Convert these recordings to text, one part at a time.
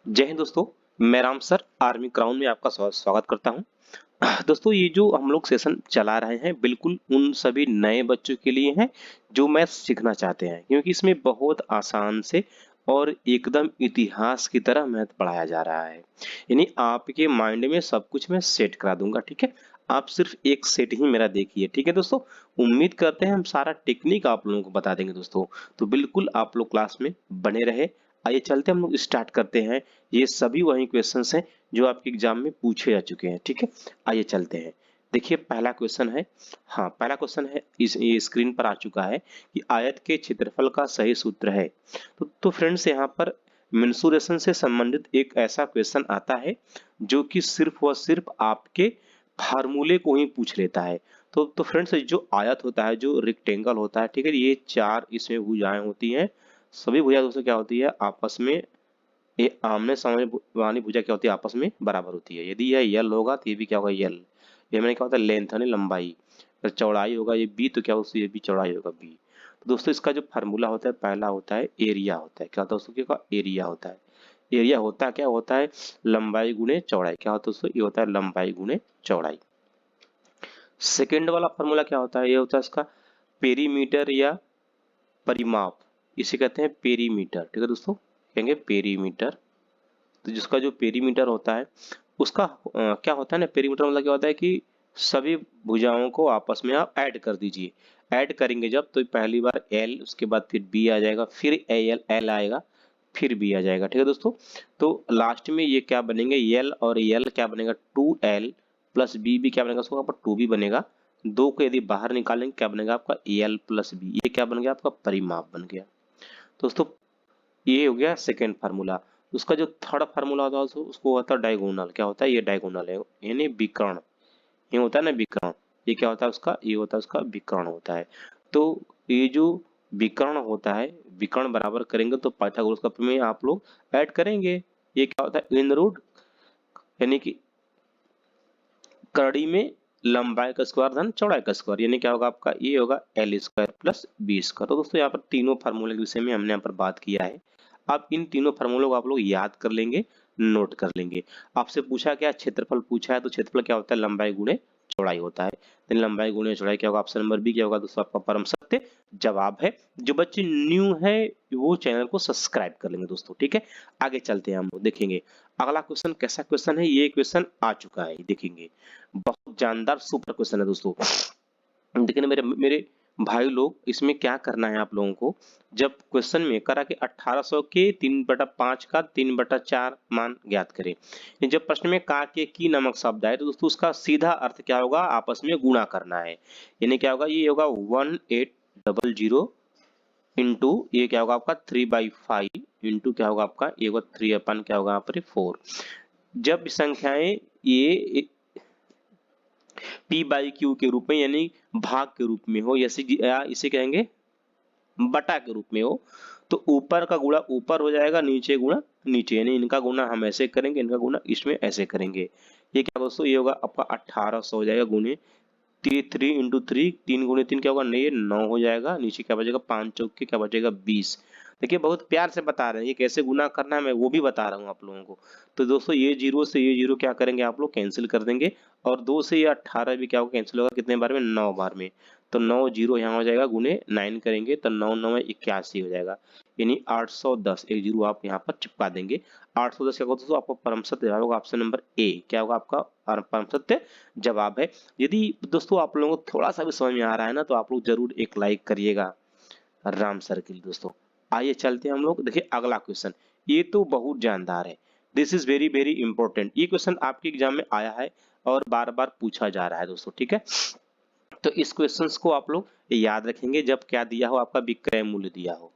जय हिंद दोस्तों। मैं राम सर आर्मी क्राउन में आपका स्वागत करता हूं। दोस्तों ये जो हम लोग सेशन चला रहे हैं बिल्कुल उन सभी नए बच्चों के लिए है जो मैथ सीखना चाहते हैं, क्योंकि इसमें बहुत आसान से और एकदम इतिहास की तरह मैथ पढ़ाया जा रहा है। यानी आपके माइंड में सब कुछ मैं सेट करा दूंगा, ठीक है। आप सिर्फ एक सेट ही मेरा देखिए, ठीक है दोस्तों। उम्मीद करते हैं हम सारा टेक्निक आप लोगों को बता देंगे दोस्तों। तो बिल्कुल आप लोग क्लास में बने रहे। आइए चलते हम लोग स्टार्ट करते हैं। ये सभी वही क्वेश्चंस हैं जो आपके एग्जाम में पूछे जा चुके हैं, ठीक है। आइए चलते हैं। देखिए पहला क्वेश्चन है, हाँ पहला क्वेश्चन है, इस ये स्क्रीन पर आ चुका है कि आयत के क्षेत्रफल का सही सूत्र है। तो फ्रेंड्स यहाँ पर मेंसुरेशन से संबंधित एक ऐसा क्वेश्चन आता है जो कि सिर्फ व सिर्फ आपके फार्मूले को ही पूछ लेता है। तो फ्रेंड्स जो आयत होता है, जो रेक्टेंगल होता है, ठीक है, ये चार इसमें भुजाएं होती हैं। सभी भुजा दोस्तों क्या होती है, आपस में ये आमने सामने वाली भुजा क्या होती है, आपस में बराबर होती है। यदि यह यल होगा तो ये भी क्या होगा, यल। ये मैंने क्या होता है, लेंथ यानी लंबाई। अगर चौड़ाई होगा ये बी, तो क्या होगा, ये भी चौड़ाई होगा बी। तो दोस्तों इसका जो फार्मूला होता है, पहला होता है एरिया होता है। क्या होता है दोस्तों, क्या एरिया होता है। एरिया होता क्या होता है, लंबाई गुणे चौड़ाई। क्या होता है दोस्तों, ये होता है लंबाई गुणे चौड़ाई। सेकेंड वाला फार्मूला क्या होता है, ये होता है इसका पेरीमीटर या परिमाप। इसे कहते हैं पेरीमीटर, ठीक है दोस्तों, कहेंगे पेरीमीटर। तो जिसका जो पेरीमीटर होता है उसका क्या होता है ना, पेरीमीटर मतलब क्या होता है कि सभी भुजाओं को आपस में आप ऐड कर दीजिए। ऐड करेंगे जब, तो पहली बार एल, उसके बाद फिर बी आ जाएगा, फिर एल एल आएगा, फिर बी आ जाएगा, ठीक है दोस्तों। तो लास्ट में ये क्या बनेंगे, एल और एल क्या बनेगा, 2l प्लस बी क्या बनेगा, उसको टू बी बनेगा। दो को यदि बाहर निकालेंगे क्या बनेगा आपका, एल प्लस बी। ये क्या बन गया आपका, परिमाप बन गया दोस्तों। ये हो गया सेकेंड फार्मूला। उसका जो थर्ड फार्मूला होता है उसको होता है डायगोनल। क्या होता है, ये डायगोनल है, यानी विकर्ण। ये होता है ना विकर्ण, ये क्या होता है उसका, ये होता है उसका विकर्ण होता है। तो ये जो विकर्ण होता है, विकर्ण बराबर करेंगे तो पाइथागोरस का प्रमेय आप लोग ऐड करेंगे। ये क्या होता है, इन रूट यानी कि कड़ी में लंबाई का स्क्वायर धन चौड़ाई का स्क्वायर, यानी क्या होगा आपका, ये होगा L square plus B square. तो दोस्तों यहाँ पर तीनों फार्मूले के विषय में हमने यहाँ पर बात किया है। आप इन तीनों फार्मूलों को आप लोग याद कर लेंगे, नोट कर लेंगे। आपसे पूछा क्या, क्षेत्रफल पूछा है, तो क्षेत्रफल क्या होता है, लंबाई गुणे चौड़ाई होता है। तो लंबाई गुणे चौड़ाई क्या होगा, ऑप्शन नंबर बी क्या होगा दोस्तों, आपका परम सत्य जवाब है। जो बच्चे न्यू है वो चैनल को सब्सक्राइब कर लेंगे दोस्तों, ठीक है। आगे चलते हैं, हम लोग देखेंगे अगला क्वेश्चन कैसा क्वेश्चन है। ये क्वेश्चन आ चुका है, देखेंगे बहुत जानदार सुपर क्वेश्चन है दोस्तों। देखिए ना मेरे मेरे भाई लोग, इसमें क्या करना है आप लोगों को, जब क्वेश्चन में करा कि 1800 के 3/5 का 3/4 मान ज्ञात करें। जब प्रश्न में का के की नामक शब्द आए तो दोस्तों उसका सीधा अर्थ क्या होगा, आपस में गुणा करना है। यानी क्या होगा, ये होगा 1800 इंटू ये क्या होगा आपका 3/5 इंटू क्या होगा आपका, ये होगा 3 अपन क्या होगा यहाँ पर 4। जब संख्याएं ये पी बाई क्यू के रूप में यानी भाग के रूप में हो, या इसे कहेंगे बटा के रूप में हो, तो ऊपर का गुणा ऊपर हो जाएगा, नीचे गुणा नीचे, यानी इनका गुणा हम ऐसे करेंगे, इनका गुणा इसमें ऐसे करेंगे। ये क्या दोस्तों, ये होगा आपका 1800 हो जाएगा गुणे 3 3 गुणे 3 क्या होगा, ये 9 हो जाएगा। नीचे क्या बचेगा, 5 चौक के क्या बचेगा 20। देखिए बहुत प्यार से बता रहे हैं, ये कैसे गुना करना है मैं वो भी बता रहा हूँ आप लोगों को। तो दोस्तों ये जीरो से ये जीरो क्या करेंगे आप लोग, कैंसिल कर देंगे। और 2 से ये 18 भी क्या होगा, कैंसिल होगा कितने बार में, 9 बार में। तो 9 जीरो यहाँ हो जाएगा, गुणे 9 करेंगे तो 9 9 81 हो जाएगा, यानी 810। एक जीरो आप यहाँ पर चिपका देंगे। 810 क्या होगा दोस्तों, आपका परम सत्य जवाब होगा ऑप्शन नंबर ए। क्या होगा आपका परम सत्य जवाब है। यदि दोस्तों आप लोगों को थोड़ा सा भी समझ में आ रहा है ना, तो आप लोग जरूर एक लाइक करिएगा राम सर के लिए दोस्तों। आइए चलते हैं हम लोग, देखिए अगला क्वेश्चन। ये तो बहुत जानदार है, this is very very important. ये क्वेश्चन आपके एग्जाम में आया है और बार बार पूछा जा रहा है दोस्तों, ठीक है। तो इस क्वेश्चंस को आप लोग याद रखेंगे जब क्या दिया हो, आपका विक्रय मूल्य दिया हो।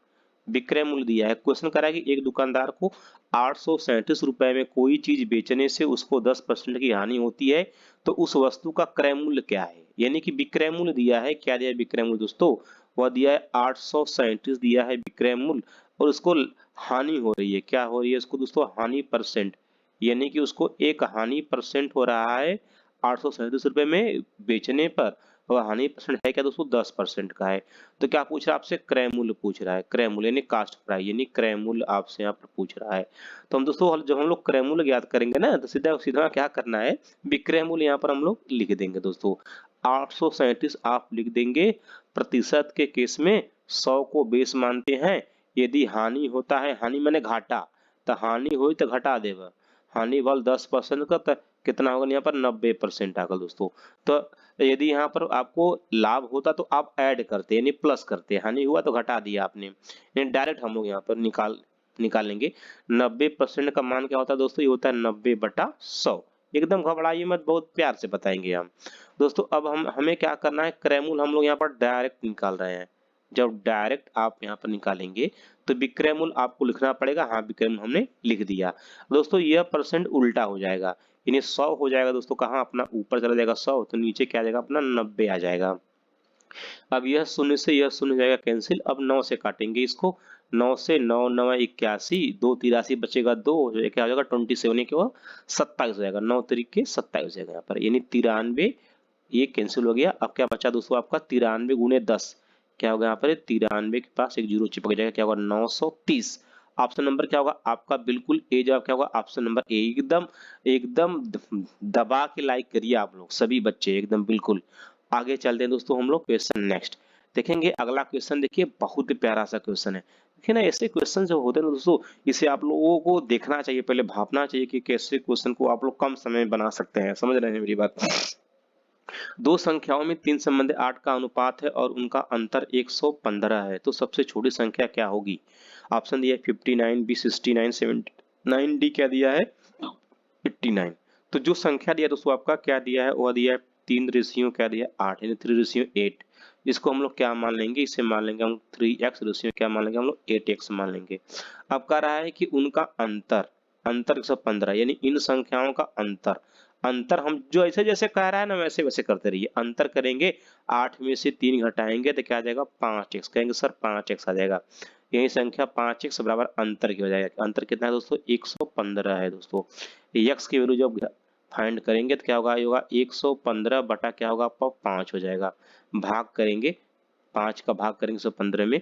विक्रय मूल्य दिया है, क्वेश्चन करा है कि एक दुकानदार को 837 रुपए में कोई चीज बेचने से उसको 10% की हानि होती है, तो उस वस्तु का क्रय मूल्य क्या है। यानी कि विक्रय मूल्य दिया है, क्या दिया है विक्रय मूल्य दोस्तों, वह दिया है 837 दिया है विक्रय मूल्य, और उसको हानि हो रही है, क्या हो रही है उसको दोस्तों, हानि परसेंट। यानी कि उसको एक हानि परसेंट हो रहा है 837 रुपए में बेचने पर, और हानि परसेंट है क्या दोस्तों 10% का है। तो क्या पूछ रहा है आपसे, क्रय मूल्य पूछ रहा है, क्रय मूल्य यानी कास्ट प्राइस यानी क्रय मूल्य आपसे यहाँ पर पूछ रहा है। तो हम दोस्तों जब हम लोग क्रय मूल्य ज्ञात करेंगे ना तो सीधा सीधा क्या करना है, विक्रय मूल्य यहाँ पर हम लोग लिख देंगे दोस्तों। 837 आप लिख देंगे। प्रतिशत के केस में 100 को बेस मानते हैं। यदि हानि होता है, हानि माने घाटा, तो हानि हुई तो घटा देगा, हानि बल 10% का तो कितना होगा यहाँ पर 90% आएगा दोस्तों। तो यदि यहाँ पर आपको लाभ होता तो आप ऐड करते यानी प्लस करते, हानि हुआ तो घटा दिया आपने, यानी डायरेक्ट हम लोग यहाँ पर निकालेंगे। 90% का मान क्या होता है दोस्तों, ये होता है 90/100। एकदम घबराइए मत, बहुत प्यार से बताएंगे हम दोस्तों। अब हमें क्या करना है, क्रय मूल्य हम लोग यहाँ पर डायरेक्ट निकाल रहे हैं। जब डायरेक्ट आप यहाँ पर निकालेंगे तो विक्रय मूल्य आपको लिखना पड़ेगा। हाँ, विक्रय मूल्य हमने लिख दिया दोस्तों। यह परसेंट उल्टा हो जाएगा, यानी 100 हो जाएगा दोस्तों, कहाँ अपना ऊपर चला जाएगा 100, तो नीचे क्या आ जाएगा अपना 90 आ जाएगा। अब यह शून्य से यह शून्य जाएगा कैंसिल। अब 9 से काटेंगे इसको, 9 से 9 9 81, 2 83 बचेगा 2, क्या हो जाएगा 27 के वो 27 हो जाएगा, 9 तरीके 27 हो जाएगा यहाँ पर, यानी 93 ये कैंसिल हो गया। अब क्या बचा दोस्तों आपका 93 गुणे 10, क्या होगा यहाँ पर 93 के पास एक जीरो चिपक जाएगा, क्या होगा 930। ऑप्शन नंबर क्या होगा आपका, बिल्कुल ए जवाब क्या होगा, ऑप्शन नंबर ए। एकदम एकदम दबा के लाइक करिए आप लोग सभी बच्चे, एकदम बिल्कुल। आगे चलते हैं दोस्तों हम लोग क्वेश्चन नेक्स्ट देखेंगे। अगला क्वेश्चन देखिए, बहुत ही प्यारा सा क्वेश्चन है। देखिए ना, ऐसे क्वेश्चन जो होते हैं ना दोस्तों, इसे आप लोगों को देखना चाहिए, पहले भापना चाहिए कि कैसे क्वेश्चन को आप लोग कम समय में बना सकते हैं। समझ रहे हैं मेरी बात। दो संख्याओं में 3 संबंधी 8 का अनुपात है और उनका अंतर 115 है, तो सबसे छोटी संख्या क्या होगी। ऑप्शन दिया है 59, बी 69, 79, डी क्या दिया है 89। तो जो संख्या दिया दोस्तों आपका क्या दिया है, वह दिया है 3 रेशियो क्या दिया है 8, यानी 3 रेशियो 8। इसको हम लोग क्या मान लेंगे, इसे मान लेंगे हम 3x रेशियो क्या मान लेंगे हम लोग 8x मान लेंगे। अब कह रहा है कि उनका अंतर, अंतर 115 यानी इन संख्याओं का अंतर, अंतर हम जो ऐसे जैसे कह रहा है ना वैसे वैसे करते रहिए। अंतर करेंगे, 8 में से 3 घटाएंगे तो क्या आ जाएगा 5x, कहेंगे सर 5x आ जाएगा। यही संख्या 5x बराबर अंतर की हो जाएगा। अंतर कितना है दोस्तों 115 है दोस्तों। x की वैल्यू जब फाइंड करेंगे तो क्या होगा, ये होगा 115 बटा क्या होगा आपका 5 हो जाएगा। भाग करेंगे, 5 का भाग करेंगे 115 में,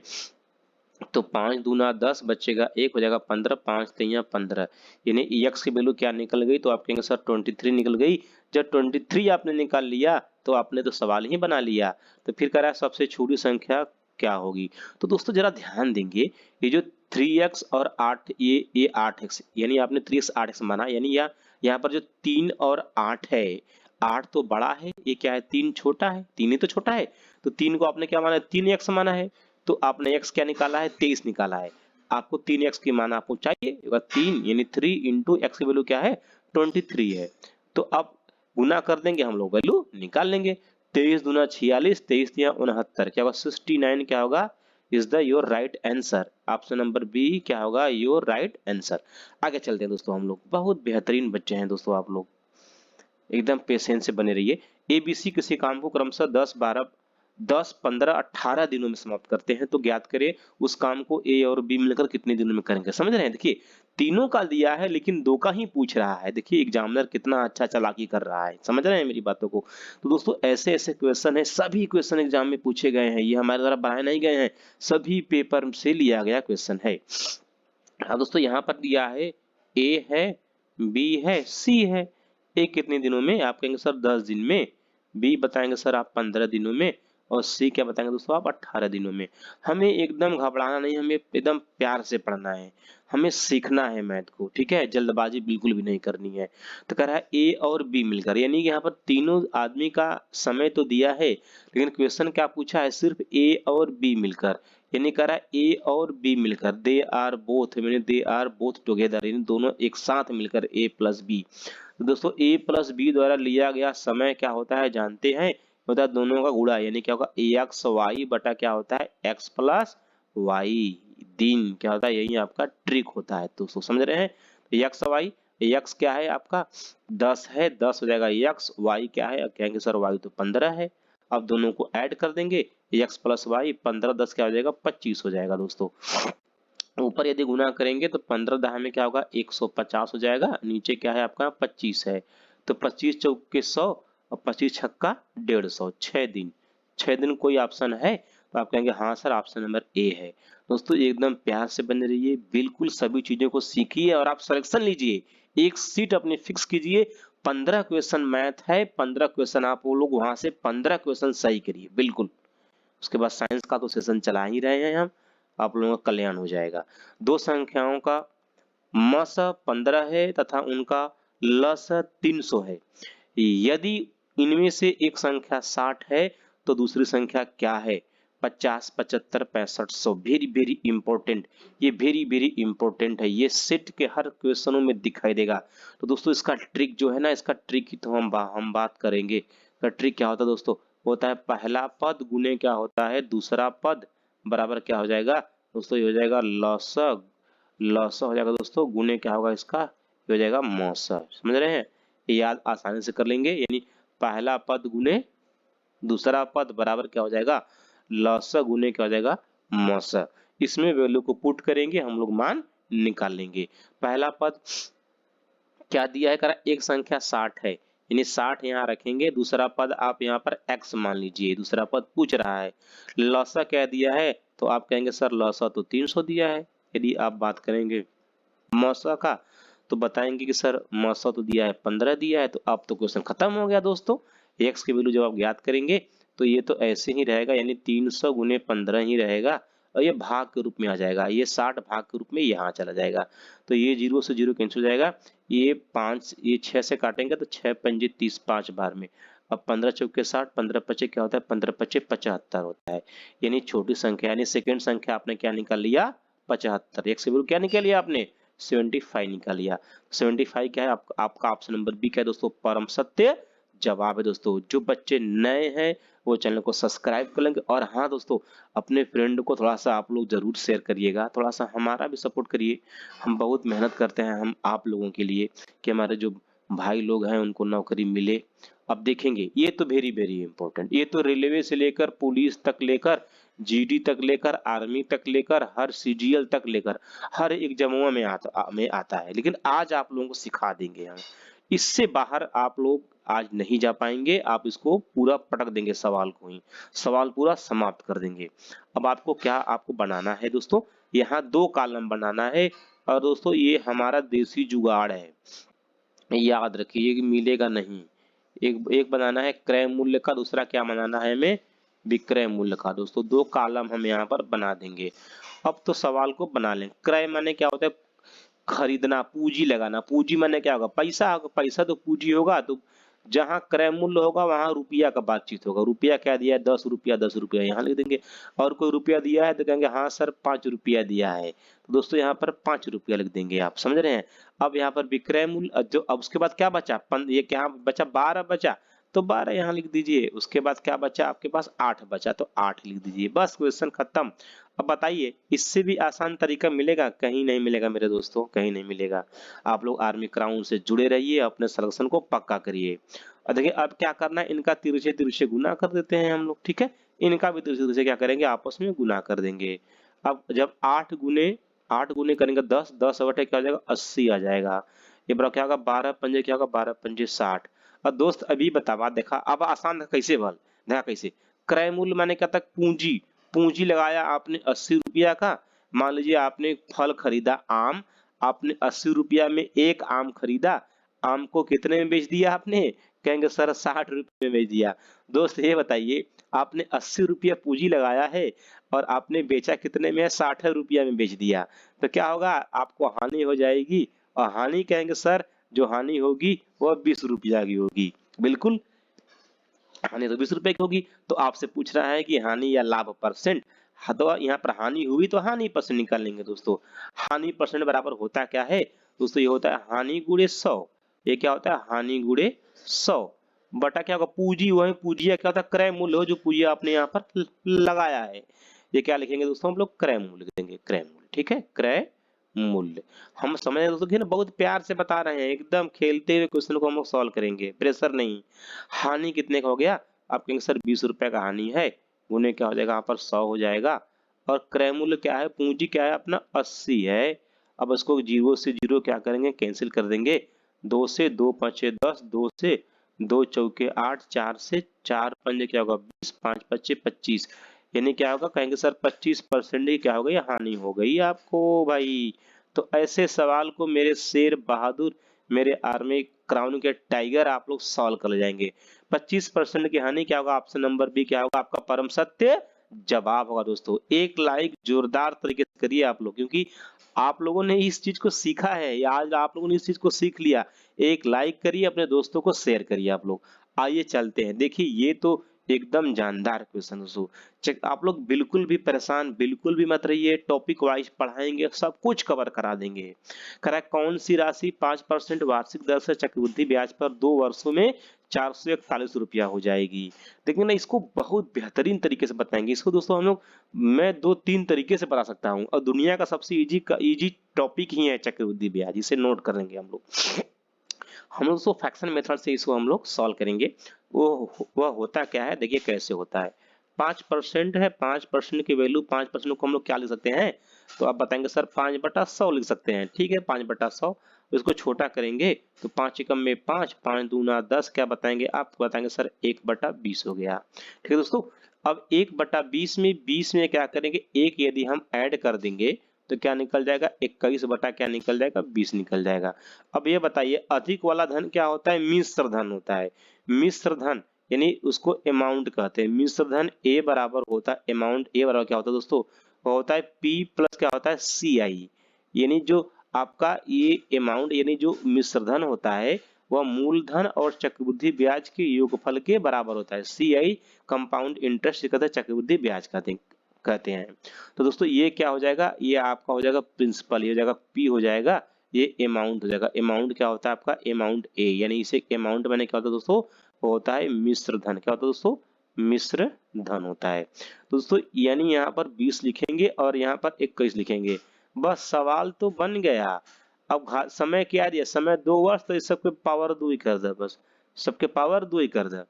तो 5 दूना 10 बचेगा 1 हो जाएगा 15, 5 3 15, यानी x की वैल्यू क्या निकल गई, तो आप कहेंगे सर 23 निकल गई। जब 23 आपने निकाल लिया तो आपने तो सवाल ही बना लिया। तो फिर कह रहा है सबसे छोटी संख्या क्या होगी। तो दोस्तों जरा ध्यान देंगे, ये जो 3x और 8, ये 8x, यानी आपने 3x 8x माना, यानी यहाँ पर जो 3 और 8 है, 8 तो बड़ा है, ये क्या है 3 छोटा है, 3 ही तो छोटा है, तो 3 को आपने क्या माना है 3x माना है। तो आपने x क्या निकाला है 23 निकाला है। आपको 3x की मान आपको चाहिए, 3 यानी 3 इंटू एक्स की वैल्यू क्या है 23 है। तो अब गुना कर देंगे हम लोग, वैल्यू निकाल लेंगे। 23 दूना 46, 23 या 69, क्या होगा 69 क्या होगा is the your right answer. Option number B क्या होगा योर राइट आंसर। आगे चलते हैं दोस्तों हम लोग, बहुत बेहतरीन बच्चे हैं दोस्तों आप लोग, एकदम पेशेंस से बने रहिए। एबीसी किसी काम को क्रमशः 10 12 10 15 18 दिनों में समाप्त करते हैं, तो ज्ञात करें उस काम को ए और बी मिलकर कितने दिनों में करेंगे। समझ रहे हैं, देखिए तीनों का दिया है लेकिन दो का ही पूछ रहा है। देखिए एग्जामिनर कितना अच्छा चालाकी कर रहा है, समझ रहे हैं मेरी बातों को। तो दोस्तों ऐसे ऐसे क्वेश्चन है, सभी क्वेश्चन एग्जाम में पूछे गए हैं, ये हमारे द्वारा बनाए नहीं गए हैं, सभी पेपर से लिया गया क्वेश्चन है। हाँ दोस्तों, यहाँ पर दिया है ए है, बी है, सी है। ए कितने दिनों में, आप कहेंगे सर 10 दिन में, बी बताएंगे सर आप 15 दिनों में, और सी क्या बताएंगे दोस्तों आप 18 दिनों में। हमें एकदम घबराना नहीं, हमें एकदम प्यार से पढ़ना है, हमें सीखना है मैथ को, ठीक है, जल्दबाजी बिल्कुल भी नहीं करनी है। तो कह रहा है ए और बी मिलकर, यानी कि यहाँ पर तीनों आदमी का समय तो दिया है लेकिन क्वेश्चन क्या पूछा है, सिर्फ ए और बी मिलकर, यानी कह रहा है ए और बी मिलकर, दे आर बोथ, यानी दे आर बोथ टुगेदर, यानी दोनों एक साथ मिलकर ए प्लस बी। तो दोस्तों ए प्लस बी द्वारा लिया गया समय क्या होता है जानते हैं, होता है दोनों का गुणा, यानी क्या होगा एक्स वाई बटा क्या होता है एक्स प्लस वाई, दिन क्या होता है, यही आपका ट्रिक होता है। तो समझ रहे हैं, एक्स वाई, एक्स क्या है आपका 10 है, 10 हो जाएगा एक्स, वाई क्या है कहेंगे सर वाई तो 15 है। अब दोनों को ऐड कर देंगे, एक्स प्लस वाई, 15 10 क्या हो जाएगा 25 हो जाएगा दोस्तों। ऊपर यदि गुना करेंगे तो 15 दहा में क्या होगा 150 हो जाएगा, नीचे क्या है आपका 25 है, तो 25 चौक के 100, और 25 छक्का 150, 6 दिन। 6 दिन कोई ऑप्शन है? तो आप कहेंगे हाँ सर, ऑप्शन नंबर ए है। दोस्तों एकदम प्यार से बने रहिए, बिल्कुल सभी चीजों को सीखिए और आप सिलेक्शन लीजिए, एक सीट अपनी फिक्स कीजिए। 15 क्वेश्चन मैथ है, 15 क्वेश्चन आप वो लोग वहां से 15 क्वेश्चन सही करिए बिल्कुल। उसके बाद साइंस का तो सेशन चला ही रहे हैं हम, आप लोगों का कल्याण हो जाएगा। दो संख्याओं का मस 15 है तथा उनका लस 300 है। यदि इनमें से एक संख्या 60 है तो दूसरी संख्या क्या है? 50, 75, 65, 100। वेरी वेरी इंपॉर्टेंट, ये वेरी वेरी इंपॉर्टेंट है, ये सेट के हर क्वेश्चनों में दिखाई देगा। तो दोस्तों इसका ट्रिक जो है ना, इसका ट्रिक की तो हम बात करेंगे। इसका ट्रिक क्या होता है दोस्तों? होता है पहला पद गुने क्या होता है दूसरा पद, बराबर क्या हो जाएगा दोस्तों? ये हो जाएगा लसग, लस हो जाएगा दोस्तों, गुने क्या होगा इसका? ये हो जाएगा मौसा। समझ रहे हैं? ये याद आसानी से कर लेंगे, यानी पहला पद गुने दूसरा पद बराबर क्या हो जाएगा? लस गुने क्या हो जाएगा? मौस। इसमें वैल्यू को पुट करेंगे, हम लोग मान निकाल लेंगे। पहला पद क्या दिया है? करा एक संख्या 60 है, यानी 60 यहाँ रखेंगे। दूसरा पद आप यहाँ पर x मान लीजिए, दूसरा पद पूछ रहा है। लसा क्या दिया है? तो आप कहेंगे सर लसा तो 300 दिया है। यदि आप बात करेंगे मौसा का तो बताएंगे कि सर मौसा तो दिया है 15 दिया है। तो अब तो क्वेश्चन खत्म हो गया दोस्तों। x की वैल्यू जब आप ज्ञात करेंगे तो ये तो ऐसे ही रहेगा, यानी 300 गुने 15 ही रहेगा और ये भाग के रूप में आ जाएगा। ये 60 भाग के रूप में यहाँ चला जाएगा, तो ये 0 से 0 कैंसिल हो जाएगा। ये 5 ये 6 से काटेंगे तो 6 पंजे 30, 5 बार में। अब 15 चौके 60, 15 पचे क्या होता है? 15 पचे 75 होता है, यानी छोटी संख्या, यानी सेकेंड संख्या आपने क्या निकाल लिया? 75। x की वैल्यू क्या निकाल लिया आपने? 75 निकाल लिया। 75 क्या है? आपका ऑप्शन नंबर बी क्या है दोस्तों? परम सत्य जवाब है दोस्तों। जो बच्चे नए हैं वो चैनल को सब्सक्राइब कर लेंगे, और हाँ दोस्तों अपने फ्रेंड को थोड़ा सा आप लोग जरूर शेयर करिएगा, थोड़ा सा हमारा भी सपोर्ट करिए। हम बहुत मेहनत करते हैं हम आप लोगों के लिए कि हमारे जो भाई लोग हैं उनको नौकरी मिले। अब देखेंगे ये तो वेरी वेरी इंपॉर्टेंट, ये तो रेलवे से लेकर पुलिस तक लेकर जीडी तक लेकर आर्मी तक लेकर हर सीजीएल तक लेकर हर एक जमुआ में आता है, लेकिन आज आप लोगों को सिखा देंगे हम। इससे बाहर आप लोग आज नहीं जा पाएंगे, आप इसको पूरा पटक देंगे, सवाल को ही सवाल पूरा समाप्त कर देंगे। अब आपको क्या आपको बनाना है दोस्तों? यहाँ 2 कॉलम बनाना है, और दोस्तों ये हमारा देसी जुगाड़ है, याद रखिए कि मिलेगा नहीं। एक एक बनाना है क्रय मूल्य का, दूसरा क्या बनाना है हमें? विक्रय मूल्य का। दोस्तों 2 कॉलम हम यहाँ पर बना देंगे। अब तो सवाल को बना लें। क्रय माने क्या होता है? खरीदना, पूंजी लगाना। पूंजी माने क्या होगा? पैसा होगा, पैसा तो पूंजी होगा। तो जहां क्रय मूल्य होगा वहां रुपया का बातचीत होगा। रुपया क्या दिया है? 10 रुपया, 10 रुपया यहाँ लिख देंगे। और कोई रुपया दिया है तो कहेंगे हाँ सर 5 रुपया दिया है, तो दोस्तों यहाँ पर 5 रुपया लिख देंगे। आप समझ रहे हैं? अब यहाँ पर विक्रय मूल्य जो, अब उसके बाद क्या बचा? ये क्या बचा? 12 बचा, तो 12 यहाँ लिख दीजिए। उसके बाद क्या बचा आपके पास? 8 बचा, तो 8 लिख दीजिए। बस क्वेश्चन खत्म। अब बताइए इससे भी आसान तरीका मिलेगा? कहीं नहीं मिलेगा मेरे दोस्तों, कहीं नहीं मिलेगा। आप लोग आर्मी क्राउन से जुड़े रहिए, अपने सिलेक्शन को पक्का करिए। और देखिए अब क्या करना है, इनका तिरछे तिरछे गुना कर देते हैं हम लोग, ठीक है? इनका भी तिरछे तिरछे क्या करेंगे? आपस में गुना कर देंगे। अब जब 8 गुने करेंगे 10, 10 बटे क्या हो जाएगा? 80 आ जाएगा। ये बड़ा क्या होगा? 12 पंजे क्या होगा? 12 पंजे 60। और दोस्त अभी बतावा देखा, अब आसान था कैसे भल, देखा कैसे? क्रय मूल्य माने क्या तक? पूंजी। पूंजी लगाया आपने 80 रुपया का। मान लीजिए आपने फल खरीदा आम, आपने 80 रुपया में एक आम खरीदा। आम को कितने में बेच दिया आपने? कहेंगे सर 60 रुपये में बेच दिया। दोस्त ये बताइए, आपने 80 रुपया पूंजी लगाया है और आपने बेचा कितने में? 60 रुपया में बेच दिया। तो क्या होगा? आपको हानि हो जाएगी। और हानि कहेंगे सर जो हानि होगी वह 20 रुपया की होगी। बिल्कुल हानि तो 20 रुपए की होगी। तो आपसे पूछ रहा है कि हानि या लाभ परसेंट। हाँ, तो यहाँ पर हानि हुई तो हानि परसेंट निकाल लेंगे दोस्तों। हानि परसेंट बराबर होता क्या है दोस्तों? ये होता है हानि गुणे 100। ये क्या होता है? हानि गुणे 100 बटा क्या होगा? पूंजी। वही पूंजी क्या होता है? क्रय मूल्य हो, जो पूंजी आपने यहाँ पर लगाया है। ये क्या लिखेंगे दोस्तों? हम लोग क्रय मूल्य लिख देंगे, क्रय मूल्य। ठीक है, क्रय मूल्य। हम समझ रहे हैं दोस्तों कि ना, बहुत प्यार से बता रहे हैं, एकदम खेलते हुए क्वेश्चन को हम लोग सॉल्व करेंगे, प्रेशर नहीं। हानि कितने का हो गया? आप कहेंगे सर 20 रुपए का हानि है, गुने क्या हो जाएगा? यहाँ पर 100 हो जाएगा। और क्रय मूल्य क्या है? पूंजी क्या है अपना? 80 है। अब इसको 0 से 0 क्या करेंगे? कैंसिल कर देंगे। 2 से 2 5 10, 2 से 2 चौके 8, 4 से 4 पंजे क्या होगा 20, 5 पच्चे 25, यानी क्या होगा कहेंगे सर 25% ही क्या हो गई हानि हो गई आपको भाई। तो ऐसे सवाल को मेरे शेर बहादुर, मेरे आर्मी क्राउन के टाइगर आप लोग सॉल्व कर ले जाएंगे। 25% की हानि क्या होगा, ऑप्शन नंबर बी क्या होगा आपका परम सत्य जवाब होगा। दोस्तों एक लाइक जोरदार तरीके से करिए आप लोग, क्योंकि आप लोगों ने इस चीज को सीखा है या आज आप लोगों ने इस चीज को सीख लिया। एक लाइक करिए, अपने दोस्तों को शेयर करिए आप लोग। आइए चलते हैं, देखिए ये तो एकदम जानदार क्वेश्चन दोस्तों। चेक, आप लोग बिल्कुल भी परेशान बिल्कुल भी मत रहिए, टॉपिक वाइज पढ़ाएंगे, सब कुछ कवर करा देंगे। करेक्ट, कौन सी राशि 5% वार्षिक दर से चक्रवृद्धि ब्याज पर 2 वर्षों में 441 रुपया हो जाएगी। देखिए ना, इसको बहुत बेहतरीन तरीके से बताएंगे। इसको दोस्तों हम लोग, मैं 2-3 तरीके से बता सकता हूँ, और दुनिया का सबसे इजी टॉपिक ही है चक्रवृद्धि ब्याज। इसे नोट कर लेंगे हम लोग। हम लोग दोस्तों फ्रैक्शन मेथड से इसको हम लोग सॉल्व करेंगे। वह होता क्या है, देखिए कैसे होता है। 5% है, 5% की वैल्यू 5% को हम लोग क्या लिख सकते हैं, तो आप बताएंगे सर 5/100 लिख सकते हैं। ठीक है, 5/100 इसको छोटा करेंगे तो 5 एकम में 5, 5 दूना 10, क्या बताएंगे आप बताएंगे सर 1/20 हो गया। ठीक है दोस्तों, अब 1/20 में 20 में क्या करेंगे, एक यदि हम ऐड कर देंगे तो क्या निकल जाएगा 21 बटा क्या निकल जाएगा 20 निकल जाएगा। अब ये बताइए अधिक वाला धन क्या होता है, मिश्र धन होता है। मिश्र धन यानी उसको अमाउंट कहते हैं। मिश्र धन ए बराबर होता है, अमाउंट ए बराबर क्या होता है दोस्तों, वो होता है पी प्लस क्या होता है सी आई। यानी जो आपका ये अमाउंट यानी जो मिश्र धन होता है वह मूलधन और चक्रवृद्धि ब्याज के योगफल के बराबर होता है। सी आई कंपाउंड इंटरेस्ट कहते हैं, चक्रवृद्धि ब्याज कहते हैं। तो दोस्तों ये क्या हो जाएगा, ये आपका हो जाएगा प्रिंसिपल, ये हो जाएगा पी हो जाएगा, ये अमाउंट हो जाएगा। अमाउंट क्या होता है आपका अमाउंट ए, यानी इसे अमाउंट मैंने क्या होता है दोस्तों, वो होता है मिश्र धन। क्या होता है दोस्तों, मिश्र धन होता है। तो दोस्तों यानी यहाँ पर 20 लिखेंगे और यहाँ पर 21 लिखेंगे, बस सवाल तो बन गया। अब समय क्या दिया, समय 2 वर्ष, तो इस सबके पावर 2 ही कर दे, बस सबके पावर 2 ही कर दे।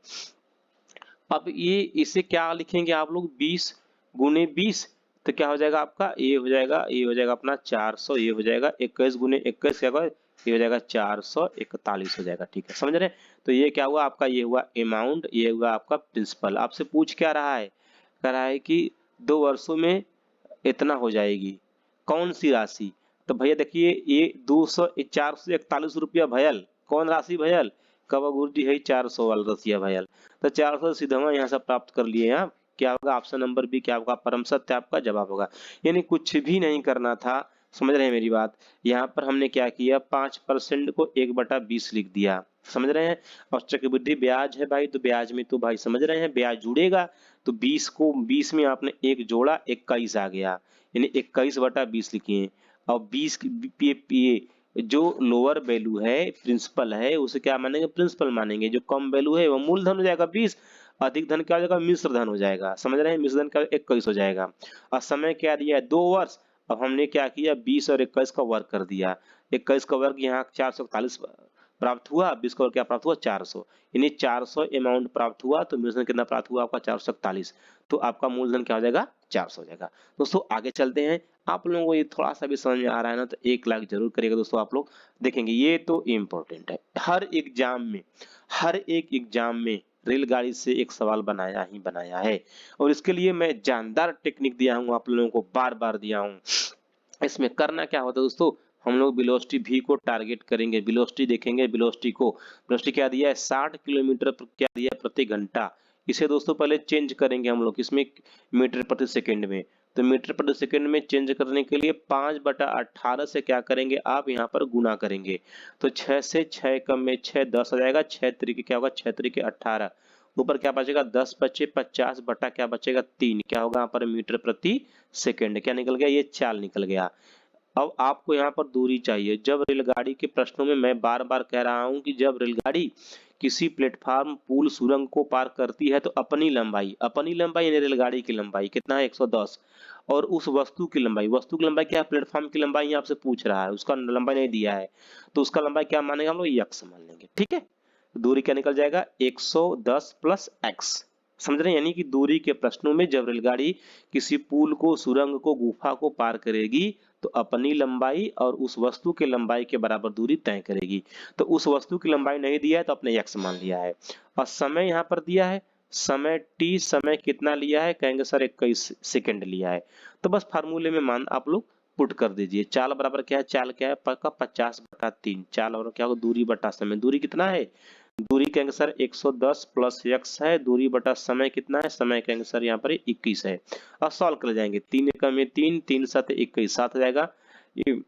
अब ये इसे क्या लिखेंगे आप लोग, 20 गुने 20, तो क्या हो जाएगा आपका, ये हो जाएगा, ये हो जाएगा अपना 400, ये हो जाएगा 21 गुने 21 क्या होगा, ये हो जाएगा 441 हो जाएगा। ठीक है, समझ रहे हैं। तो ये क्या हुआ आपका, ये हुआ अमाउंट, ये हुआ आपका प्रिंसिपल। आपसे पूछ क्या रहा है, कह रहा है कि 2 वर्षों में इतना हो जाएगी, कौन सी राशि। तो भैया देखिए ये 441 रुपया भयल, कौन राशि भयल, कब गुरुजी है 400 वाला रसिया भयल। तो 400 सीधा यहाँ से प्राप्त कर लिए आप, क्या होगा ऑप्शन नंबर बी क्या होगा परम सत्य आपका जवाब होगा। यानी कुछ भी नहीं करना था, समझ रहे हैं मेरी बात। यहाँ पर हमने क्या किया, 5% को 1/20 लिख दिया, समझ रहे हैं। और चक्रवृद्धि ब्याज है भाई, तो ब्याज में तो भाई समझ रहे हैं ब्याज जुड़ेगा, तो 20 को 20 में आपने एक जोड़ा 21 आ गया, यानी 21/20 लिखिए। और 20 जो लोअर वैल्यू है प्रिंसिपल है उसे क्या मानेंगे, प्रिंसिपल मानेंगे। जो कम वैल्यू है वो मूलधन हो जाएगा 20, अधिक धन क्या हो जाएगा, मिश्र धन हो जाएगा। समझ रहे हैं, मिश्र धन का 21 हो जाएगा। और समय क्या दिया है 2 वर्ष। अब हमने क्या किया 20 और 21 का वर्ग कर दिया, 21 का वर्ग यहाँ 441 प्राप्त हुआ, 20 का वर्ग क्या प्राप्त हुआ 400, यानी 400 अमाउंट प्राप्त हुआ। तो मिश्र धन कितना प्राप्त हुआ आपका 441, तो आपका मूलधन क्या हो जाएगा 400 हो जाएगा। दोस्तों आगे चलते हैं, आप लोगों को ये थोड़ा सा भी समझ में आ रहा है ना, तो 1 लाख जरूर करिएगा दोस्तों। आप लोग देखेंगे ये तो इम्पोर्टेंट है, हर एग्जाम में, हर एक एग्जाम में रेलगाड़ी से एक सवाल बनाया ही बनाया है, और इसके लिए मैं जानदार टेक्निक दिया हूँ आप लोगों को, बार बार दिया हूँ। इसमें करना क्या होता है दोस्तों, हम लोग वेलोसिटी v को टारगेट करेंगे, वेलोसिटी देखेंगे, वेलोसिटी को, वेलोसिटी क्या दिया है 60 किलोमीटर क्या दिया है प्रति घंटा। इसे दोस्तों पहले चेंज करेंगे हम लोग इसमें मीटर प्रति सेकंड में। तो मीटर प्रति सेकंड में चेंज करने के लिए 5/18 से क्या करेंगे आप यहाँ पर गुना करेंगे। तो 6 से 6 कम में 6 10 हो जाएगा, 6 तरीके क्या होगा 6 तरीके 18, ऊपर क्या बचेगा 10 बचे 50 बटा क्या बचेगा 3, क्या होगा यहाँ पर मीटर प्रति सेकंड, क्या निकल गया ये चाल निकल गया। अब आपको यहाँ पर दूरी चाहिए। जब रेलगाड़ी के प्रश्नों में मैं बार बार कह रहा हूं कि जब रेलगाड़ी किसी प्लेटफार्म पुल सुरंग को पार करती है तो अपनी लंबाई यानी रेलगाड़ी की लंबाई कितना है 110, और उस वस्तु की लंबाई क्या है, प्लेटफार्म की लंबाई आपसे पूछ रहा है, उसका लंबाई नहीं दिया है, तो उसका लंबाई क्या मानेंगे हम लोग यक्स मान लेंगे। ठीक है, दूरी क्या निकल जाएगा 110 प्लस एक्स, समझ रहे हैं। यानी कि दूरी के प्रश्नों में जब रेलगाड़ी किसी पुल को सुरंग को गुफा को पार करेगी तो अपनी लंबाई और उस वस्तु की लंबाई के बराबर दूरी तय करेगी। तो उस वस्तु की लंबाई नहीं दिया है तो अपने x मान लिया है, और समय यहाँ पर दिया है, समय t, समय कितना लिया है, कहेंगे सर 21 सेकंड लिया है। तो बस फार्मूले में मान आप लोग पुट कर दीजिए। चाल बराबर क्या है, चाल क्या है, पक्का 50/3। चाल और क्या होगा, दूरी बटा समय। दूरी कितना है, दूरी कहेंगे सर 110 प्लस x है, दूरी बटा समय कितना है, समय कहेंगे सर यहाँ पर 21 है। अब सॉल्व कर जाएंगे, 3 एकम में 3, 3 7 21, 7 हो जाएगा। ये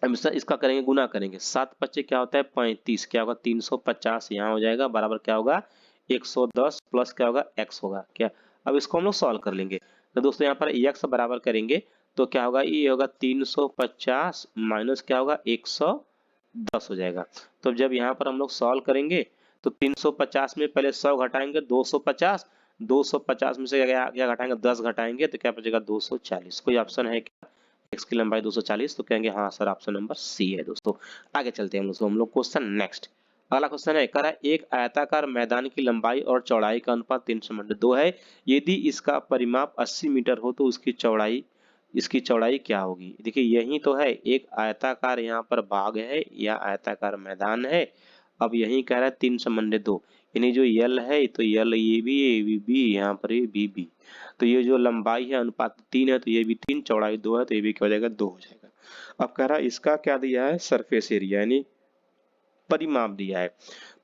अब इसका करेंगे, गुना करेंगे, 7 पच्चे क्या होता है 35, क्या होगा 350 यहाँ हो जाएगा, बराबर क्या होगा 110 प्लस क्या होगा x होगा क्या। अब इसको हम लोग सॉल्व कर लेंगे। तो दोस्तों यहाँ पर x बराबर करेंगे तो क्या होगा, ये होगा 350 माइनस क्या होगा 110 हो जाएगा। तो जब यहाँ पर हम लोग सॉल्व करेंगे तो 350 में पहले 100 घटाएंगे 250, 250 में से क्या घटाएंगे 10 घटाएंगे तो क्या बचेगा 240। कोई ऑप्शन है क्या, x की लंबाई 240, तो कहेंगे हाँ सर ऑप्शन नंबर सी है। दोस्तों आगे चलते हैं हम लोग क्वेश्चन नेक्स्ट। अगला क्वेश्चन है, कह रहा है एक आयताकार मैदान की लंबाई और चौड़ाई का अनुपात 3:2 है। यदि इसका परिमाप 80 मीटर हो तो इसकी चौड़ाई क्या होगी। देखिए यही तो है, एक आयताकार यहाँ पर भाग है या आयताकार मैदान है। अब यही कह रहा है 3:2, यानी जो यल है तो यल ये भी बी, यहाँ पर ये बी बी। तो ये जो लंबाई है अनुपात 3 है तो ये भी 3, चौड़ाई 2 है तो ये भी क्या हो जाएगा 2 हो जाएगा। अब कह रहा है इसका क्या दिया है, सरफेस एरिया यानी परिमाप दिया है।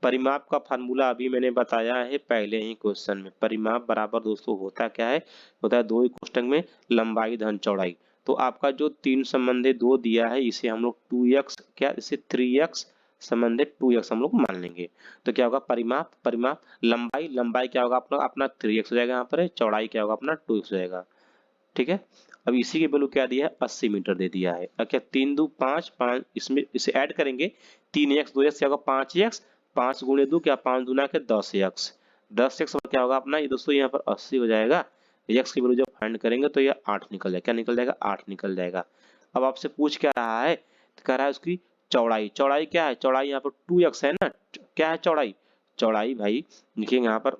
परिमाप का फार्मूला अभी मैंने बताया है पहले ही क्वेश्चन में। परिमाप बराबर दोस्तों होता क्या है, होता है 2 कोष्ठक में लंबाई धन चौड़ाई। तो आपका जो 3:2 दिया है इसे हम लोग 2x क्या, इसे 3x संबंधित 2x हम लोग मान लेंगे। तो क्या होगा परिमाप, परिमाप लंबाई क्या होगा अपना 3x हो जाएगा, यहाँ पर चौड़ाई क्या होगा अपना 2x हो जाएगा। ठीक है, अब इसी की वैल्यू क्या दिया है 80 मीटर दे दिया है। अब क्या 3 2 5 5, इसमें इसे ऐड करेंगे 3x 2x क्या होगा 5x, 5 गुणे 2 क्या 5 दूना के 10x, 10x और क्या होगा अपना ये दोस्तों यहाँ पर 80 हो जाएगा। x की वैल्यू जब फाइंड करेंगे तो ये 8 निकल जाएगा, क्या निकल जाएगा 8 निकल जाएगा। अब आपसे पूछ क्या रहा है, कह रहा है उसकी चौड़ाई, चौड़ाई क्या है, चौड़ाई यहाँ पर 2x है ना, क्या है चौड़ाई, चौड़ाई भाई देखिए यहाँ पर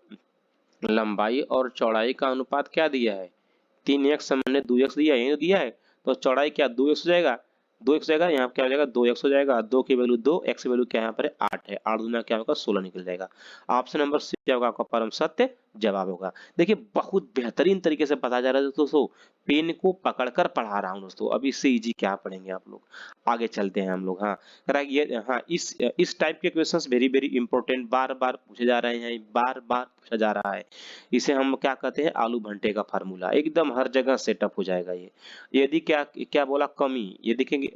लंबाई और चौड़ाई का अनुपात क्या दिया है 3x हमने 2x दिया है, यही तो दिया है। तो चौड़ाई क्या 2x हो जाएगा, 2x हो जाएगा, यहाँ क्या हो जाएगा 2x हो जाएगा, 2 की वैल्यू 2, x की वैल्यू क्या है यहाँ पर 8 है, 8 दूना क्या होगा 16 निकल जाएगा। ऑप्शन नंबर सी क्या होगा आपका परम सत्य जवाब होगा। देखिए बहुत बेहतरीन तरीके से पता जा रहा है दोस्तों, पेन को पकड़कर पढ़ा रहा हूँ दोस्तों। अब इससे इजी क्या पढ़ेंगे आप लोग, आगे चलते हैं हम लोग। हाँ ये हाँ इस टाइप के क्वेश्चंस वेरी वेरी इंपॉर्टेंट, बार बार पूछे जा रहे हैं, बार बार पूछा जा रहा है। इसे हम क्या कहते हैं आलू भंटे का फार्मूला, एकदम हर जगह सेटअप हो जाएगा ये। यदि क्या क्या बोला कमी, ये देखेंगे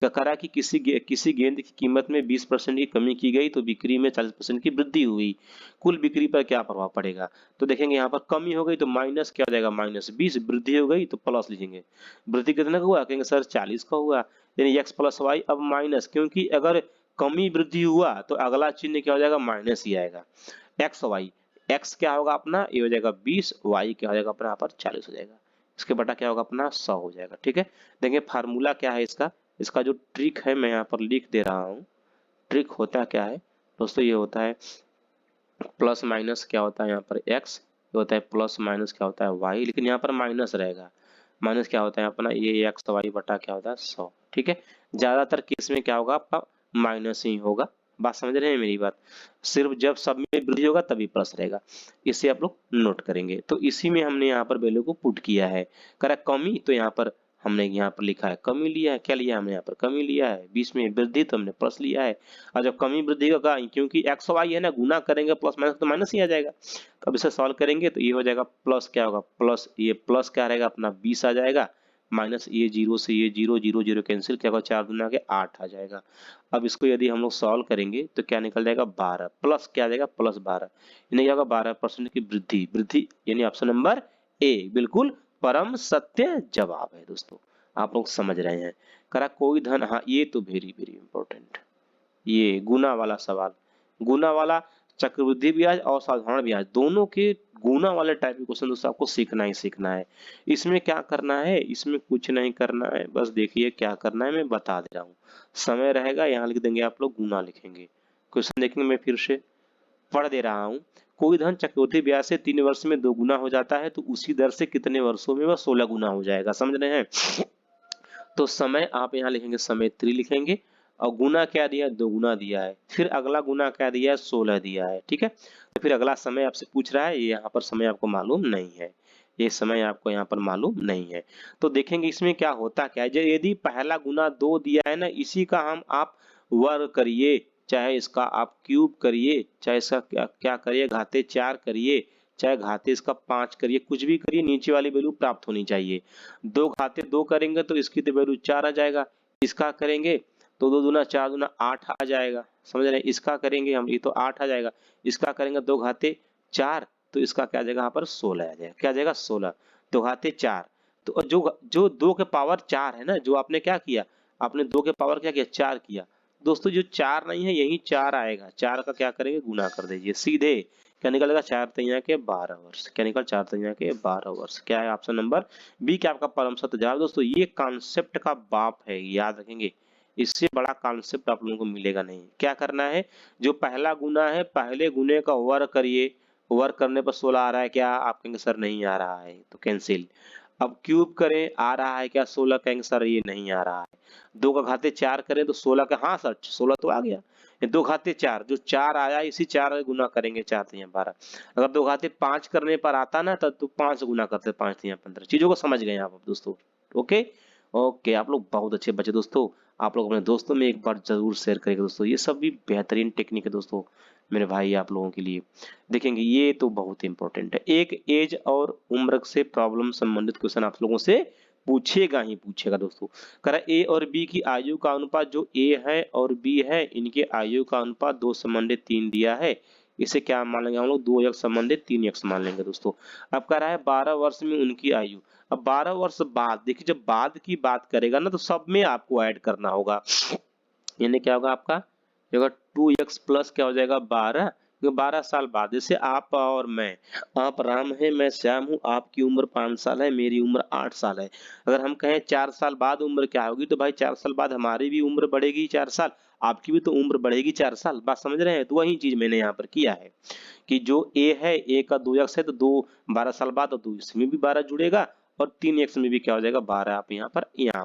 करा कि किसी गेंद की कीमत में 20% की कमी की गई तो बिक्री में 40% की वृद्धि हुई, कुल बिक्री पर क्या प्रभाव पड़ेगा। तो देखेंगे यहाँ पर कमी हो गई तो माइनस क्या हो जाएगा -20, वृद्धि हो गई तो प्लस लिखेंगे। वृद्धि कितने का हुआ, कहेंगे सर 40 का हुआ, यानी x + y। अब माइनस, क्योंकि अगर कमी वृद्धि हुआ तो अगला चिन्ह क्या हो जाएगा माइनस ही आएगा। एक्स वाई, x क्या होगा अपना ये हो जाएगा 20, y क्या हो जाएगा अपना यहाँ पर 40 हो जाएगा, इसके बटा क्या होगा अपना 100 हो जाएगा। ठीक है, देखिए फार्मूला क्या है इसका, इसका जो ट्रिक है मैं यहाँ पर लिख दे रहा हूँ। ट्रिक होता क्या है दोस्तों, ये होता है प्लस माइनस क्या होता है यहाँ पर x, ये होता है प्लस माइनस क्या होता है y, लेकिन यहाँ पर माइनस रहेगा। माइनस क्या होता है अपना ये x y बटा क्या होता है 100। ठीक है, ज्यादातर केस में क्या होगा आपका माइनस ही होगा। बात समझ रहे हैं मेरी बात, सिर्फ जब सब में वृद्धि होगा तभी प्लस रहेगा, इसे आप लोग नोट करेंगे। तो इसी में हमने यहाँ पर वैल्यू को पुट किया है, करा कमी तो यहाँ पर हमने यहाँ पर लिखा है कमी लिया है, क्या लिया हमने यहाँ पर कमी लिया है, 20 में वृद्धि तो हमने प्लस लिया है। और जब कमी वृद्धि होगा क्योंकि एक्स वाई है ना, गुना करेंगे प्लस माइनस तो माइनस ही आ जाएगा। तो अब इसे सॉल्व करेंगे तो ये हो जाएगा प्लस क्या होगा प्लस, ये प्लस क्या रहेगा अपना 20 आ जाएगा, माइनस ये 0 से ये 0 0 0 कैंसिल, क्या होगा 4 दूना के 8 आ जाएगा। अब इसको यदि हम लोग सॉल्व करेंगे तो क्या निकल जाएगा 12, प्लस क्या आ जाएगा प्लस 12, यानी क्या होगा 12% की वृद्धि, वृद्धि यानी ऑप्शन नंबर ए बिल्कुल परम सत्य जवाब है। दोस्तों आप लोग समझ रहे हैं, करा कोई धन, हाँ ये तो वेरी वेरी इंपॉर्टेंट, ये गुना वाला सवाल, गुना वाला चक्रवृद्धि ब्याज और साधारण ब्याज दोनों के गुना वाले टाइप के क्वेश्चन दोस्तों आपको सीखना ही सीखना है। इसमें क्या करना है, इसमें कुछ नहीं करना है, बस देखिए क्या करना है मैं बता दे रहा हूँ। समय रहेगा यहाँ लिख देंगे आप लोग गुना लिखेंगे, क्वेश्चन देखेंगे मैं फिर से पढ़ दे रहा हूँ। कोई धन चक्रवृद्धि ब्याज से 3 वर्ष में 2 गुना हो जाता है तो उसी दर से कितने वर्षों में वह 16 गुना हो जाएगा, समझ रहे हैं। तो समय आप यहाँ लिखेंगे, समय 3 लिखेंगे और गुना क्या दिया है, 2 गुना दिया है। फिर अगला गुना क्या दिया है, 16 दिया है। ठीक है, तो फिर अगला समय आपसे पूछ रहा है, ये यहाँ पर समय आपको मालूम नहीं है, ये समय आपको यहाँ पर मालूम नहीं है। तो देखेंगे इसमें क्या होता क्या है, यदि पहला गुना 2 दिया है ना, इसी का हम आप वर्ग करिए, चाहे इसका आप क्यूब करिए, चाहे इसका क्या क्या करिए, घाते 4 करिए, चाहे घाते इसका 5 करिए, कुछ भी करिए, नीचे वाली वैल्यू प्राप्त होनी चाहिए। 2 घाते 2 करेंगे तो इसकी तो वैल्यू 4 आ जाएगा, इसका करेंगे तो 2 दूना 4 दूना 8 आ जाएगा, समझ रहे हैं। इसका करेंगे हम, ये तो 8 आ जाएगा, इसका करेंगे 2 घाते 4 तो इसका क्या आ जाएगा, यहाँ पर 16 आ जाएगा। क्या आ जाएगा, 16। 2 घाते 4 तो जो जो 2 के पावर 4 है ना, जो आपने क्या किया, आपने 2 के पावर क्या किया, 4 किया। दोस्तों जो 4 नहीं है यही 4 आएगा, 4 का क्या करेंगे, गुना कर दीजिए सीधे। क्या निकलेगा, 4 तिया के 12 वर्ष। क्या निकल, 4 तिया के 12 वर्ष। क्या है ऑप्शन नंबर बी क्या आपका परम सत्य जवाब। दोस्तों ये कॉन्सेप्ट का बाप है, याद रखेंगे, इससे बड़ा कॉन्सेप्ट आप लोगों को मिलेगा नहीं। क्या करना है, जो पहला गुना है पहले गुने का वर्ग करिए, वर्ग करने पर 16 आ रहा है क्या, आप कहेंगे सर नहीं आ रहा है तो कैंसिल। अब क्यूब करें, आ रहा है क्या 16, कहेंगे सर ये नहीं आ रहा है। 2 का घाते 4 करें तो 16 का, हाँ सर 16 तो आ गया। 2 घाते 4 जो 4 आया इसी 4 का गुना करेंगे, 4 तिया 12। अगर 2 घाते 5 करने पर आता ना तब तो 5 गुना करते, 5 तिया 15। चीजों को समझ गए आप दोस्तों। ओके ओके, आप लोग बहुत अच्छे बच्चे दोस्तों। आप लोग अपने दोस्तों में एक बार जरूर शेयर करेंगे दोस्तों, ये सब भी बेहतरीन टेक्निक है दोस्तों मेरे भाई आप लोगों के लिए। देखेंगे ये तो बहुत इंपॉर्टेंट है, एक एज और उम्र से प्रॉब्लम संबंधित क्वेश्चन आप लोगों से पूछेगा ही पूछेगा दोस्तों। करा ए और बी की आयु का अनुपात, जो ए है और बी है इनके आयु का अनुपात 2 संबंधित 3 दिया है, इसे क्या मान लेंगे हम लोग, 2x संबंधित 3x मान लेंगे दोस्तों। अब कह रहा है 12 वर्ष में उनकी आयु। अब 12 वर्ष बाद, देखिए जब बाद की बात करेगा ना तो सब में आपको ऐड करना होगा, यानी क्या होगा आपका, होगा 2x प्लस क्या हो जाएगा 12, 12 साल बाद। जैसे आप और मैं, आप राम है मैं श्याम हूँ, आपकी उम्र 5 साल है, मेरी उम्र 8 साल है। अगर हम कहें 4 साल बाद उम्र क्या होगी, तो भाई 4 साल बाद हमारी भी उम्र बढ़ेगी 4 साल, आपकी भी तो उम्र बढ़ेगी 4 साल। बात समझ रहे हैं, तो वही चीज मैंने यहाँ पर किया है कि जो ए है, ए का 2x है तो 12 साल बाद तो 2 इसमें भी 12 जुड़ेगा और 3x में भी क्या हो जाएगा 12, आप यहाँ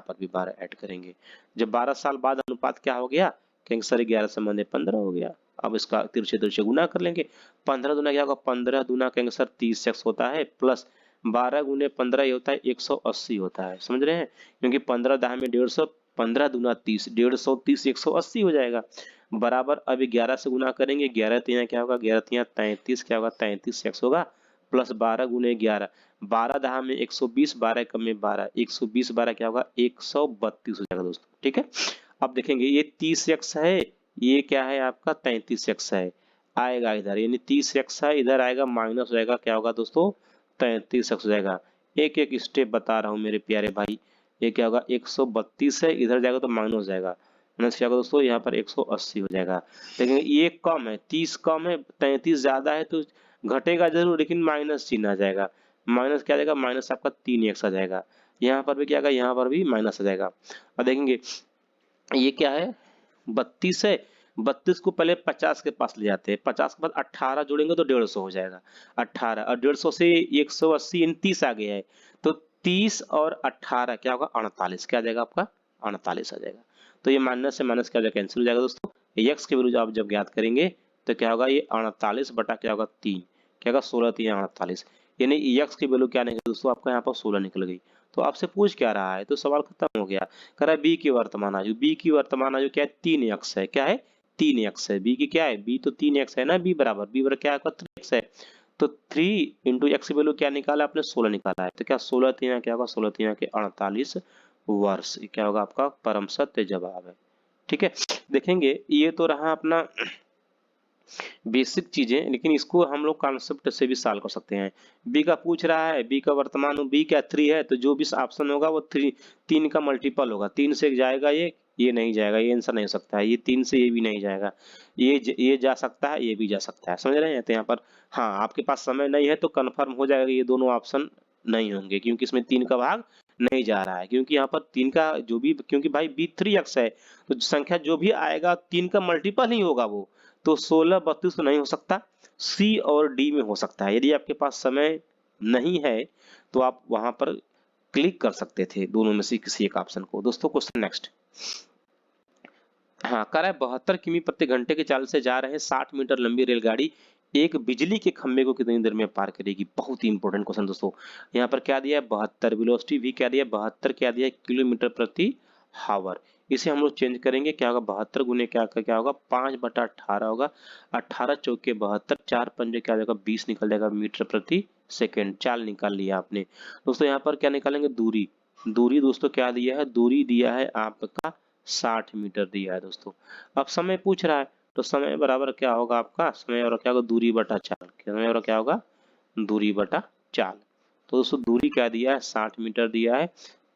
पर भी 12 ऐड करेंगे। जब 12 साल बाद अनुपात क्या हो गया, कहेंगे सर 11 संबंधी 15 हो गया। अब इसका तिरछे तिरछे गुना कर लेंगे, 15 दूना क्या होगा, 15 दूना कहेंगे सर 30x होता है, प्लस 12 गुने 15 ये होता है 180 होता है, समझ रहे हैं। क्योंकि 15 दाह में 150, 15 दूना 30, 130 180 हो जाएगा बराबर। अब 11 से गुना करेंगे, 11 तिया क्या होगा, 11 तिया 33, क्या होगा 33x होगा, प्लस 12 गुने 11, 12 दहा में 120, 12 कम में 12, 120 12 क्या होगा 132 हो जाएगा दोस्तों। ठीक है, अब देखेंगे ये 30x है, ये क्या है आपका 33x है, आएगा इधर, यानी 30x है इधर आएगा, माइनस हो जाएगा क्या होगा दोस्तों 33x हो जाएगा। एक एक स्टेप बता रहा हूँ मेरे प्यारे भाई, ये क्या होगा 132 है, इधर जाएगा तो माइनस हो जाएगा, माइनस क्या होगा दोस्तों यहाँ पर 180 हो जाएगा। लेकिन ये कम है, 30 कम है, 33 ज्यादा है, तो घटेगा जरूर लेकिन माइनस चिन्ह आ जाएगा। माइनस क्या आ जाएगा, माइनस आपका 3x आ जाएगा। यहाँ पर भी क्या आएगा, यहाँ पर भी माइनस आ जाएगा। और देखेंगे ये क्या है 32 है, 32 को पहले 50 के पास ले जाते हैं, 50 के बाद 18 जोड़ेंगे तो 150 हो जाएगा, 18 और 150 से 180 इन 30 आ गया है, तो 30 और 18 क्या होगा 48, क्या आ जाएगा आपका 48 आ जाएगा। तो ये माइनस से माइनस क्या हो जाएगा, कैंसिल हो जाएगा दोस्तों। एक्स की वैल्यू आप जब ज्ञात करेंगे तो क्या होगा, ये 48 बटा क्या होगा 3, क्या होगा 16 3 48, यानी एक्स की वैल्यू क्या निकली दोस्तों, आपका यहाँ पर 16 निकल गई। तो आपसे पूछ क्या रहा है, तो सवाल खत्म हो गया। कह रहा है बी की वर्तमान आयु, बी की वर्तमान आयु क्या है 3x है, क्या है 3x है, बी की क्या है, बी तो 3x है ना, बी बराबर क्या है आपका 3x है, तो 3 इंटू एक्स की वैल्यू क्या निकाला आपने 16 निकाला है, तो क्या 16 3 क्या होगा 16 3 के 48 वर्ष, क्या होगा आपका परम सत्य जवाब है। ठीक है, देखेंगे ये तो रहा अपना बेसिक चीजें, लेकिन इसको हम लोग कॉन्सेप्ट से भी सॉल्व कर सकते हैं। बी का पूछ रहा है, बी का वर्तमान बी क्या 3 है, तो जो भी ऑप्शन होगा वो 3 का मल्टीपल होगा, 3 से जाएगा ये नहीं जाएगा, ये आंसर नहीं हो सकता है, ये 3 से ये भी नहीं जाएगा, ये जा सकता है, ये भी जा सकता है, समझ रहे हैं। तो यहाँ पर हाँ आपके पास समय नहीं है तो कन्फर्म हो जाएगा ये दोनों ऑप्शन नहीं होंगे, क्योंकि इसमें 3 का भाग नहीं जा रहा है, क्योंकि यहाँ पर 3 का जो भी, क्योंकि भाई बी 3x है तो संख्या जो भी आएगा 3 का मल्टीपल ही होगा वो, तो 16 32 तो नहीं हो सकता, सी और डी में हो सकता है। यदि आपके पास समय नहीं है तो आप वहां पर क्लिक कर सकते थे दोनों में से किसी एक ऑप्शन को। दोस्तों क्वेश्चन नेक्स्ट। हाँ, कह रहा है 72 किमी प्रति घंटे की चाल से जा रहे 60 मीटर लंबी रेलगाड़ी एक बिजली के खंभे को कितनी देर में पार करेगी। बहुत ही इंपॉर्टेंट क्वेश्चन दोस्तों। यहाँ पर क्या दिया है 72, वेलोसिटी भी क्या दिया है 72, क्या दिया है किलोमीटर प्रति हावर। इसे हम लोग चेंज करेंगे, क्या होगा 72 गुने क्या होगा 5/18 होगा, 18 चौके 72, 4 पंजे क्या हो जाएगा 20 निकल जाएगा मीटर प्रति सेकेंड। चाल निकाल लिया आपने। दोस्तों यहाँ पर क्या निकालेंगे दूरी। दूरी दोस्तों क्या दिया है, दूरी दिया है आपका 60 मीटर दिया है दोस्तों। अब समय पूछ रहा है तो समय बराबर क्या होगा आपका, समय और क्या होगा दूरी बटा चाल, समय और क्या होगा दूरी बटा चाल। तो दोस्तों दूरी क्या दिया है 60 मीटर दिया है,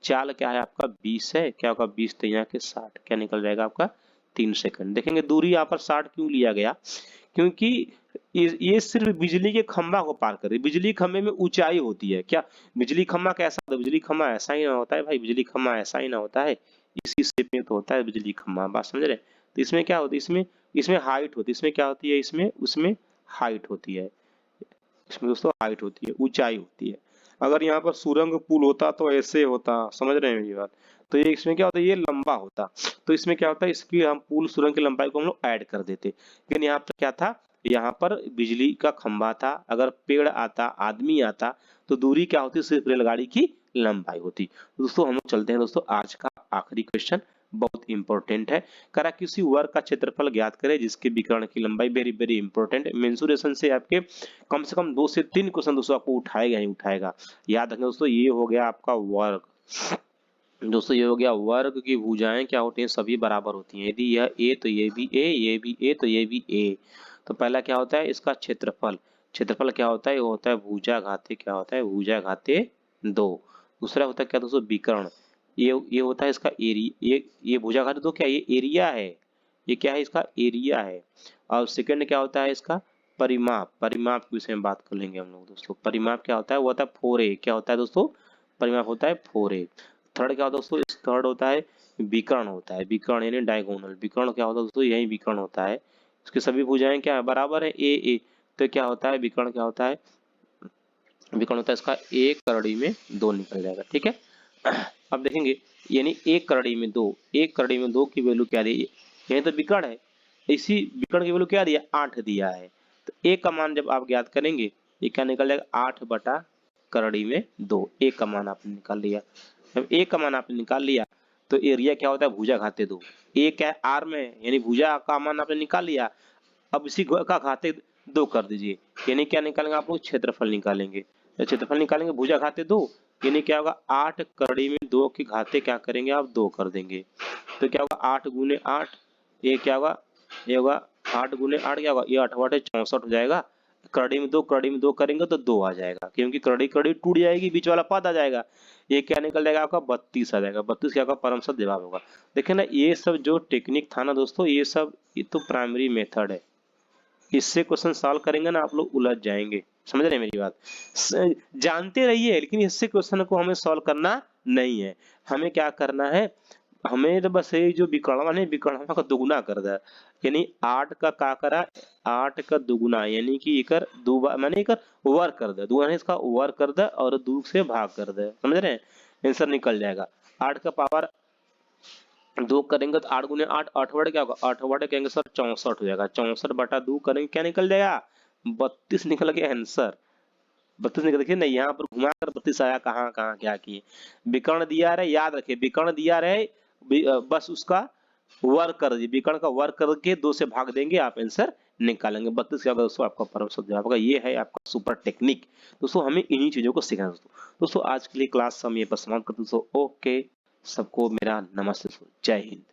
चाल क्या है आपका 20 है, क्या होगा 20 तो यहाँ के 60, क्या निकल जाएगा आपका 3 सेकंड। देखेंगे दूरी यहाँ पर 60 क्यों लिया गया, क्योंकि ये सिर्फ बिजली के खंभा को पार कर रही है। बिजली खंभे में ऊंचाई होती है, क्या बिजली खंभा कैसा होता है, बिजली खंभा ऐसा ही ना होता है भाई, बिजली खंभा ऐसा ही ना होता है, इसी शेप में तो होता है बिजली खंभा, बात समझ रहे। तो इसमें क्या होती है, इसमें हाइट होती है, इसमें क्या होती है, इसमें उसमें हाइट होती है, इसमें दोस्तों हाइट होती है, ऊंचाई होती है। अगर यहाँ पर सुरंग पुल होता तो ऐसे होता, समझ रहे हैं मेरी बात। तो ये इसमें क्या होता है, ये लंबा होता, तो इसमें क्या होता है, इसकी हम पुल सुरंग की लंबाई को हम लोग ऐड कर देते। लेकिन यहाँ पर क्या था, यहाँ पर बिजली का खंभा था, अगर पेड़ आता आदमी आता तो दूरी क्या होती, सिर्फ रेलगाड़ी की लंबाई होती। दोस्तों हम लोग चलते हैं दोस्तों आज का आखिरी क्वेश्चन, बहुत इंपॉर्टेंट है। करा किसी वर्ग का क्षेत्रफल ज्ञात करें जिसके विकर्ण की लंबाई, वेरी वेरी इंपॉर्टेंट। मेंसुरेशन से आपके कम से कम 2 से 3 क्वेश्चन दोस्तों आपको उठाएगा ही उठाएगा। याद रखना दोस्तों, ये हो गया आपका वर्ग। दोस्तों ये हो गया वर्ग की भुजाएं क्या होती हैं, सभी बराबर होती हैं। यदि यह ए तो ये भी ए, ये भी ए तो ये भी ए। तो पहला क्या होता है इसका क्षेत्रफल, क्षेत्रफल क्या होता है, वो होता है भुजा घाते क्या होता है, भुजा घाते 2। दूसरा होता है क्या दोस्तों विकर्ण, ये होता है इसका एरिया, ये भुजा घाते 2 क्या, ये एरिया है, ये क्या है इसका एरिया है। और सेकंड क्या होता है इसका परिमाप, परिमाप के विषय में बात कर लेंगे हम लोग दोस्तों। परिमाप क्या होता है, वो होता है 4a, क्या होता है दोस्तों परिमाप होता है 4a। थर्ड क्या होता है दोस्तों, थर्ड होता है विकर्ण, होता है विकर्ण यानी डायगोनल। विकर्ण क्या होता है दोस्तों, यही विकर्ण होता है, इसके सभी भुजाएं क्या है बराबर है ए ए। तो क्या होता है विकर्ण, क्या होता है विकर्ण होता है इसका 1 करड़ी में 2 निकल जाएगा, ठीक है। अब देखेंगे यानी 1 करड़ी में 2, 1 करड़ी में 2 की वैल्यू क्या दी, यही तो विकर्ण है, इसी विकर्ण की वैल्यू क्या दिया 8 दिया है। तो ए का मान जब आप ज्ञात करेंगे ये क्या निकल जाएगा 8 बटा करड़ी में 2, ए का मान आपने निकाल लिया। जब ए का मान आपने निकाल लिया तो एरिया क्या होता है भुजा घाते 2, ए क्या है आर में यानी भुजा का मान आपने निकाल लिया। अब इसी का घाते 2 कर दीजिए, यानी क्या निकालेंगे आप लोग क्षेत्रफल निकालेंगे। क्षेत्रफल निकालेंगे भुजा घाते 2, यानी क्या होगा 8 करड़ी में 2 के घाते क्या करेंगे आप 2 कर देंगे। तो क्या होगा 8 गुने 8, ये क्या होगा, ये होगा 8 गुने 8 क्या होगा, ये 8 8 64 हो जाएगा। करड़ी में 2, करड़ी में 2 करेंगे तो 2 आ जाएगा, क्योंकि करड़ी करड़ी टूट जाएगी, बीच वाला पद आ जाएगा। ये क्या निकल जाएगा आपका 32 आ जाएगा। 32 क्या होगा परम सद जवाब होगा। देखिए ना ये सब जो टेक्निक था ना दोस्तों, ये सब ये तो प्राइमरी मेथड है, इससे क्वेश्चन सॉल्व करेंगे ना आप लोग उलझ जाएंगे, समझ रहे हैं मेरी बात। जानते रहिए लेकिन इससे क्वेश्चन को हमें सॉल्व करना नहीं है। हमें क्या करना है, हमें तो बस ये जो विकर्णवा है विकर्णवा का दुगुना कर दे, यानी 8 का का करा 8 का दुगुना, यानी कि एकर दो माने एकर वर्ग कर दे, दुगुना इसका वर्ग कर दे और 2 से भाग कर दे, समझ रहे हैं, आंसर निकल जाएगा। 8 का पावर 2 करेंगे तो 8 गुने 8, 8 बटे क्या होगा 8 बटे कहेंगे सर 64 हो जाएगा। 64 बटा 2 करेंगे क्या निकल जाएगा 32 निकल गया आंसर। 32 निकल, देखिए नहीं यहाँ पर घुमा कर 32 आया, कहाँ कहाँ क्या किए। विकर्ण दिया रहे, याद रखिए विकर्ण दिया रहे, बस उसका वर्ग कर दीजिए, विकर्ण का वर्ग करके 2 से भाग देंगे आप आंसर निकालेंगे। 32 क्या होगा दोस्तों आपका परम सद जवाब होगा। ये है आपका सुपर टेक्निक दोस्तों, हमें इन्हीं चीजों को सीखना दोस्तों। आज के लिए क्लास हम ये पर समाप्त करते दोस्तों। ओके सबको मेरा नमस्ते, जय हिंद।